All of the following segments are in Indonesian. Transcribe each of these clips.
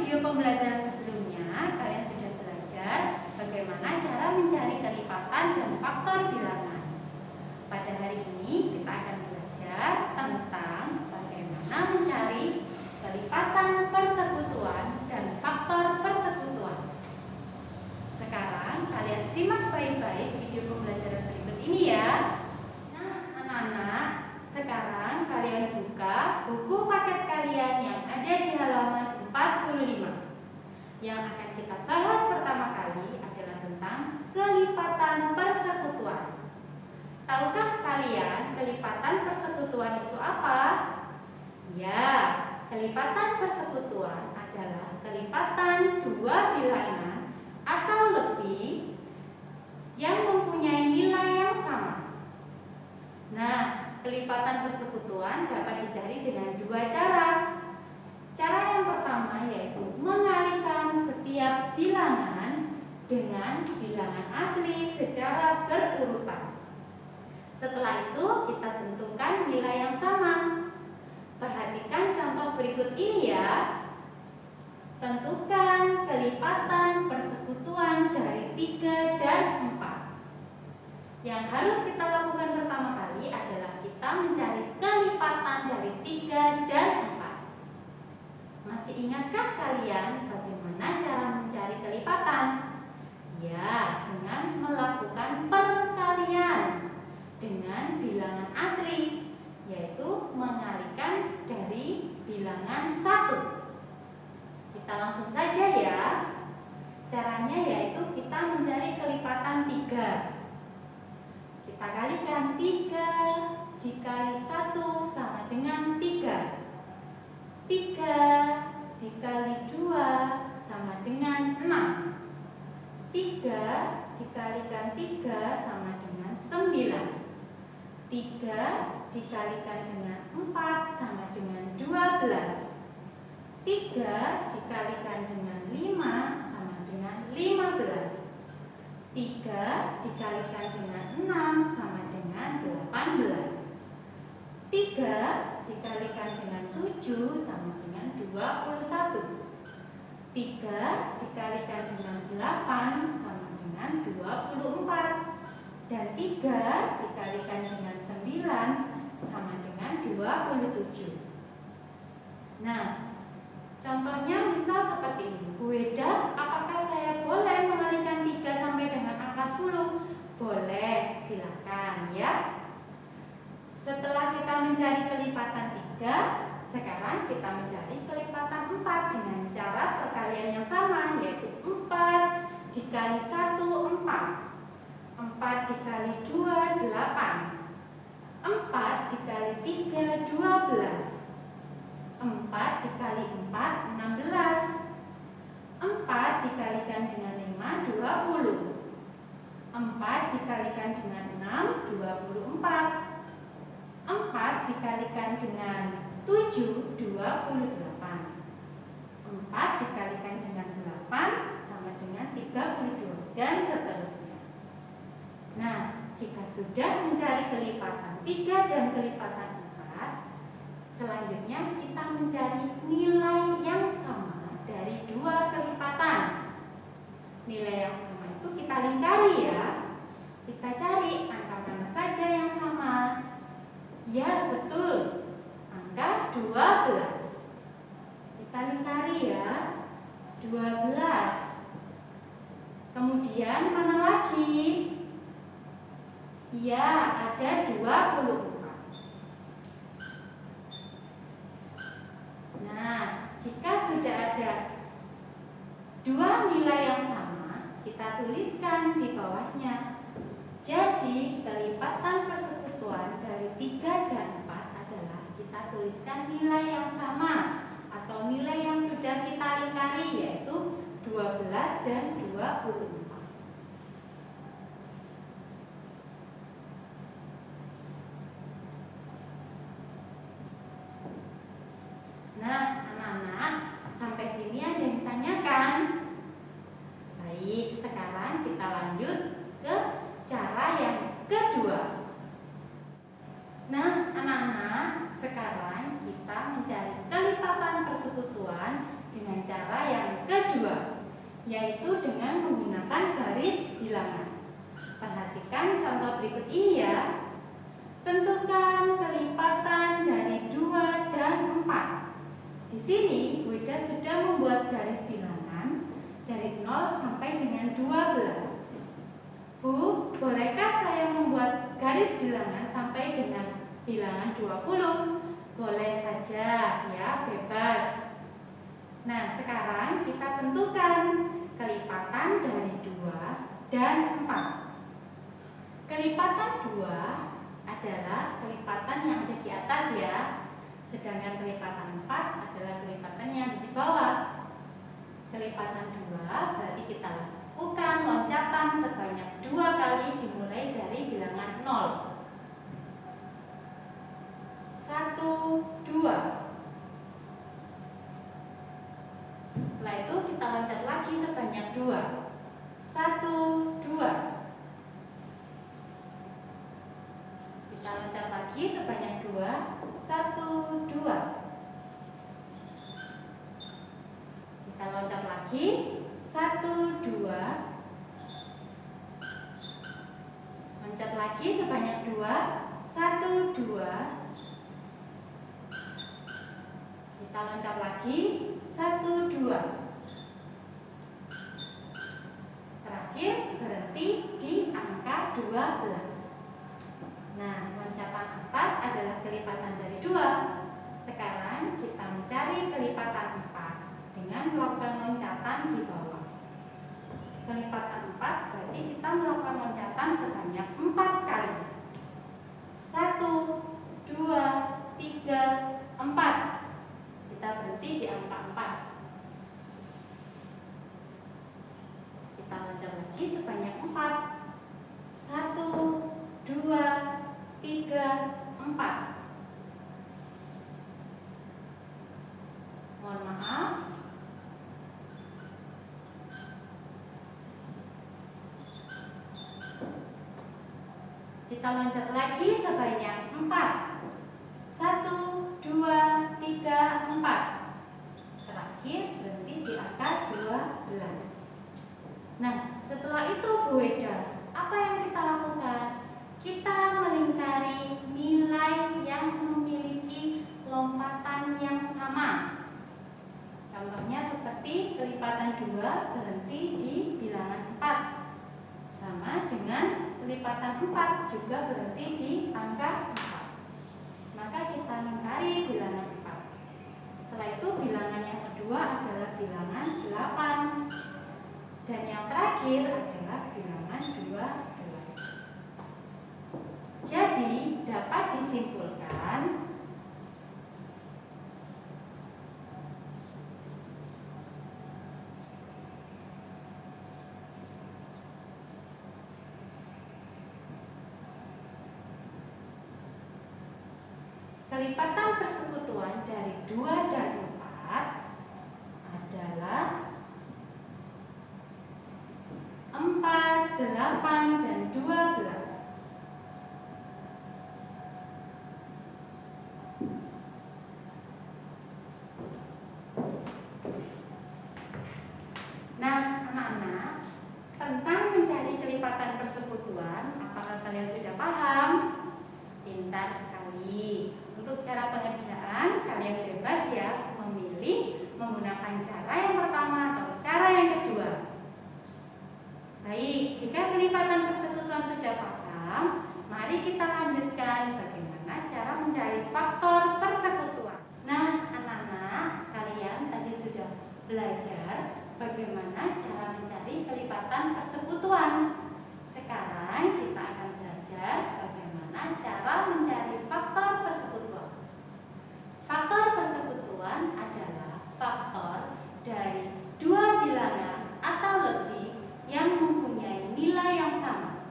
video pembelajaran sebelumnya, kalian sudah belajar bagaimana cara mencari kelipatan dan faktor bilangan. Pada hari ini kita akan belajar tentang bagaimana mencari kelipatan persekutuan dan faktor persekutuan. Sekarang kalian simak baik-baik video pembelajaran berikut ini ya. Nah, anak-anak, sekarang kalian buka buku paket kalian yang ada di halaman 45. Yang akan kita bahas pertama kali adalah tentang kelipatan persekutuan. Tahukah kalian kelipatan persekutuan itu apa? Ya, kelipatan persekutuan adalah kelipatan dua bilangan atau lebih yang mempunyai nilai yang sama. Nah, kelipatan persekutuan dapat dicari dengan dua cara. Cara yang pertama yaitu mengalihkan setiap bilangan dengan bilangan asli secara berurutan. Setelah itu kita tentukan nilai yang sama. Perhatikan contoh berikut ini ya. Tentukan kelipatan persekutuan dari 3 dan 4. Yang harus kita lakukan pertama kali adalah kita mencari kelipatan dari 3 dan 4. Masih ingatkah kalian bagaimana cara mencari kelipatan? Ya, dengan melakukan perkalian dengan bilangan asli, yaitu mengalihkan dari bilangan 1. Kita langsung saja ya. Caranya yaitu kita mencari kelipatan 3. Kita kalikan 3 dikali 1 sama dengan 3. 3 dikali 2 sama dengan 6. 3 dikalikan 3 sama dengan 9. 3 dikalikan dengan 4 sama dengan 12. 3 dikalikan dengan 5 sama dengan 15. 3 dikalikan dengan 6 sama dengan 18. 3 dikalikan dengan 7 sama dengan 21. 3 dikalikan dengan 8 sama dengan 24. Dan 3 dikalikan dengan 9 sama dengan 27. Nah, contohnya misal seperti ini. Bu Eda, apakah saya boleh mengalihkan 3 sampai dengan angka 10? Boleh, silakan ya. Setelah kita mencari kelipatan 3, sekarang kita mencari kelipatan 4 dengan cara perkalian yang sama, yaitu 4 dikali 1, 4. 4 dikali 2, 8. 4 dikali 3, 12. 4 dikali 4, 16. 4 dikalikan dengan 5, 20. 4 dikalikan dengan 6, 24. 4 dikalikan dengan 7, 28. 4 dikalikan dengan 8 sama dengan 32, dan seterusnya. Nah, jika sudah mencari kelipatan 3 dan kelipatan 4, selanjutnya kita mencari nilai yang sama dari dua kelipatan. Nilai yang sama itu kita lingkari ya. Kita cari angka mana saja yang sama. Ya, betul. Angka 12. Kita lingkari ya. 12. Kemudian mana lagi? Ya, ada 24. Nah, jika sudah ada dua nilai yang sama, kita tuliskan di bawahnya. Jadi, kelipatan persekutuan dari 3 dan 4 adalah kita tuliskan nilai yang sama atau nilai yang sudah kita lingkari, yaitu 12 dan 24. Nah, anak-anak, sampai sini ada yang ditanyakan? Baik, sekarang kita lanjut ke cara yang kedua. Nah, anak-anak, sekarang kita mencari kelipatan persekutuan dengan cara yang yaitu dengan menggunakan garis bilangan. Perhatikan contoh berikut ini ya. Tentukan kelipatan dari 2 dan 4. Di sini Bu Ida sudah membuat garis bilangan dari 0 sampai dengan 12. Bu, bolehkah saya membuat garis bilangan sampai dengan bilangan 20? Boleh saja ya, bebas. Nah, sekarang kita tentukan kelipatan dari 2 dan 4. Kelipatan 2 adalah kelipatan yang ada di atas ya. Sedangkan kelipatan 4 adalah kelipatan yang ada di bawah. Kelipatan 2 berarti kita lakukan loncatan sebanyak 2 kali dimulai dari bilangan 0. 1, 2. Setelah itu kita loncat lagi sebanyak 2. 1, 2. Kita loncat lagi sebanyak 2. 1, 2. Kita loncat lagi 1, 2. Loncat lagi sebanyak 2. 1, 2. Kita loncat lagi 1, 2. Terakhir berhenti di angka 12. Nah, loncatan atas adalah kelipatan dari 2. Sekarang kita mencari kelipatan 4 dengan melakukan loncatan di bawah. Kelipatan 4 berarti kita melakukan loncatan sebanyak 4 kali. 1, 2, 3, 4. Kita berhenti di angka 4. Kita loncat lagi sebanyak 4. 1, 2, 3, 4. Mohon maaf. Kita loncat lagi sebanyak 4. 1, 2, 3, 4. Terakhir berhenti di angka 12. Nah, setelah itu Bu Ida, apa yang kita lakukan? Kita melingkari nilai yang memiliki lompatan yang sama. Contohnya seperti kelipatan 2 berhenti di bilangan 4. Sama dengan kelipatan 4 juga berhenti di angka 4. Maka kita lingkari bilangan 4. Setelah itu bilangan yang kedua adalah bilangan 8. Dan yang terakhir adalah bilangan 12. Jadi dapat disimpulkan kelipatan persekutuan dari 2 dan 4 adalah 4, 8, dan 12. Nah, anak-anak, tentang mencari kelipatan persekutuan, apakah kalian sudah paham? Pintar sekali. Untuk cara pengerjaan, kalian bebas ya memilih menggunakan cara yang pertama atau cara yang kedua. Baik, jika kelipatan persekutuan sudah paham, mari kita lanjutkan bagaimana cara mencari faktor persekutuan. Nah, anak-anak, kalian tadi sudah belajar bagaimana cara mencari kelipatan persekutuan. Sekarang kita akan belajar bagaimana cara mencari faktor persekutuan. Faktor persekutuan adalah faktor dari 2 bilangan atau lebih yang mempunyai nilai yang sama.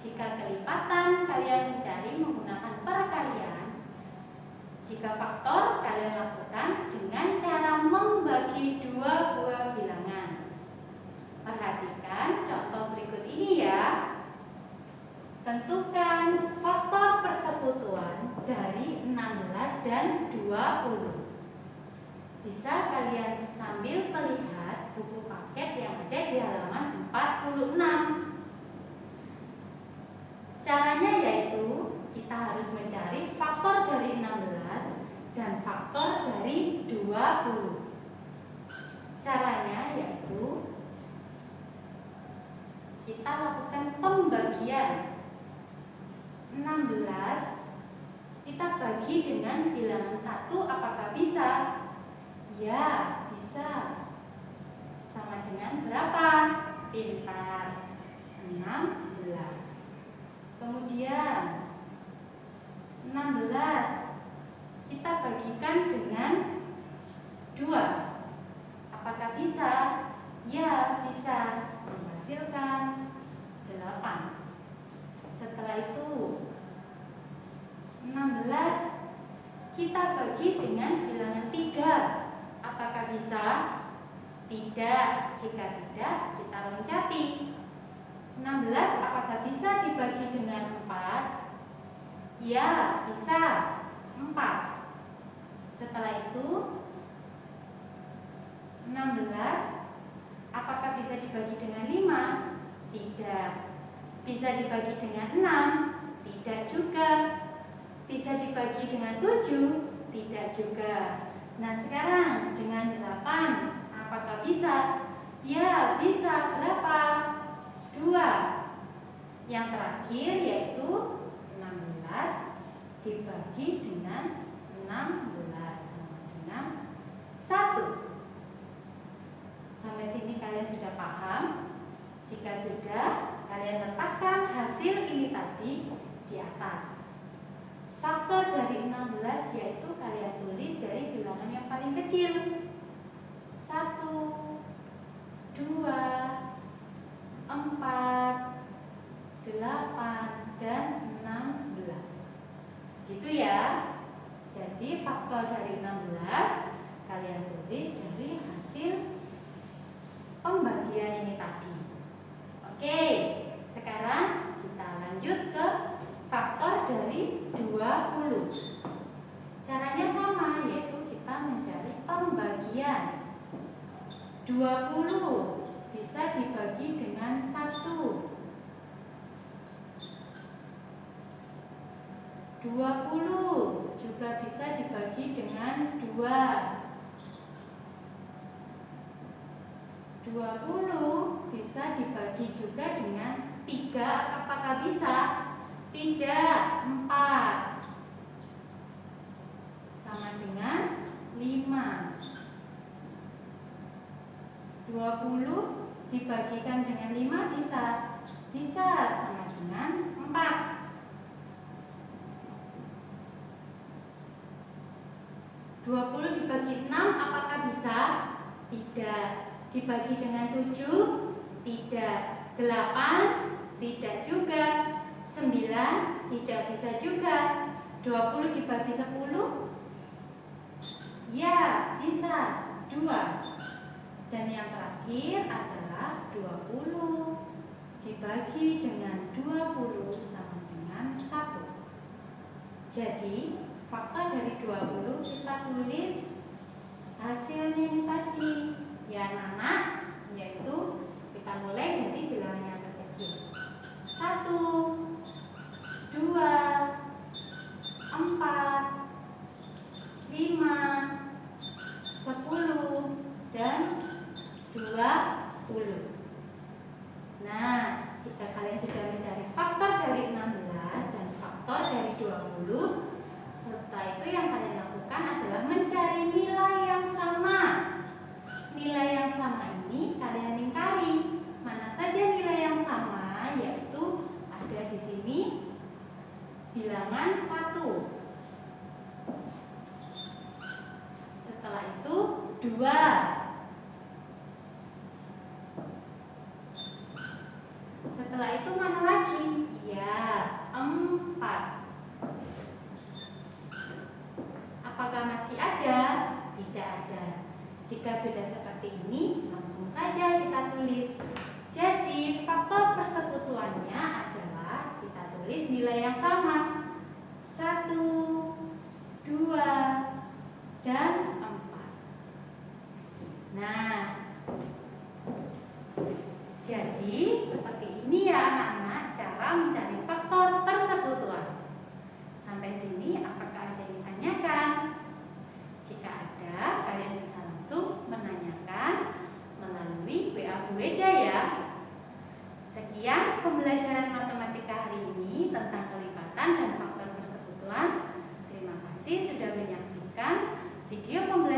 Jika kelipatan kalian mencari menggunakan perkalian, jika faktor kalian lakukan dengan cara membagi 2 buah bilangan. Perhatikan contoh berikut ini ya. Tentukan faktor persekutuan dari 16 dan 20. Bisa kalian sambil melihat buku paket yang ada di halaman 46. Caranya yaitu kita harus mencari faktor dari 16 dan faktor dari 20. Caranya yaitu kita lakukan pembagian. 16 kita bagi dengan bilangan 1, apakah bisa? Ya, bisa. Sama dengan berapa? Pintar. 16. Kemudian 16 kita bagikan dengan 2. Apakah bisa? Ya, bisa. Menghasilkan 8. Setelah itu 16 kita bagi dengan bilangan 3. Apakah bisa? Tidak. Jika tidak, kita loncati. 16 apakah bisa dibagi dengan 4? Ya, bisa. 4. Setelah itu 16 apakah bisa dibagi dengan 5? Tidak. Bisa dibagi dengan 6? Tidak juga. Bisa dibagi dengan 7? Tidak juga. Nah, sekarang dengan 8 apakah bisa? Ya, bisa. Berapa? 2. Yang terakhir yaitu 16 dibagi dengan 16 sama dengan 1. Sampai sini kalian sudah paham? Jika sudah, kalian letakkan hasil ini tadi di atas. Faktor dari 16 yaitu kalian tulis dari bilangan yang paling kecil. 1, 2, 4, 8, dan 16. Gitu ya. Jadi faktor dari 16 kalian tulis dari hasil pembagian ini tadi. Oke, sekarang kita lanjut ke faktor dari 20. Caranya sama, yaitu kita mencari pembagian. 20 bisa dibagi dengan 1. 20 juga bisa dibagi dengan 2. 20 bisa dibagi juga dengan 3. Apakah bisa? Tidak. 4 sama dengan 5. 20 dibagikan dengan 5 bisa? Bisa, sama dengan 4. 20 dibagi 6 apakah bisa? Tidak. Dibagi dengan 7? Tidak. 8? Tidak juga. 9? Tidak bisa juga. 20 dibagi 10? Ya, bisa. 2. Dan yang terakhir adalah 20 dibagi dengan 20 sama dengan 1. Jadi faktor dari 20 kita tulis hasilnya ini tadi. Ya anak-anak, yaitu kita mulai dari bilangan yang terkecil. 1, 2, 4, 5, 10, dan 20. Nah, jika kalian sudah mencari faktor dari 16 dan faktor dari 20, setelah itu yang kalian lakukan adalah mencari nilai yang sama. Nilai yang sama ini kalian lingkari. Mana saja nilai yang sama, yaitu ada di sini bilangan 1. Setelah itu 2. Setelah itu mana lagi? Ya, 4. Apakah masih ada? Tidak ada. Jika sudah seperti ini, langsung saja kita tulis. Jadi faktor persekutuannya adalah kita tulis nilai yang sama. 1, 2, dan 4. Nah, ya anak-anak cara mencari faktor persekutuan. Sampai sini apakah ada yang ditanyakan? Jika ada, kalian bisa langsung menanyakan melalui WA Bu Weda ya. Sekian pembelajaran matematika hari ini tentang kelipatan dan faktor persekutuan. Terima kasih sudah menyaksikan video pembelajaran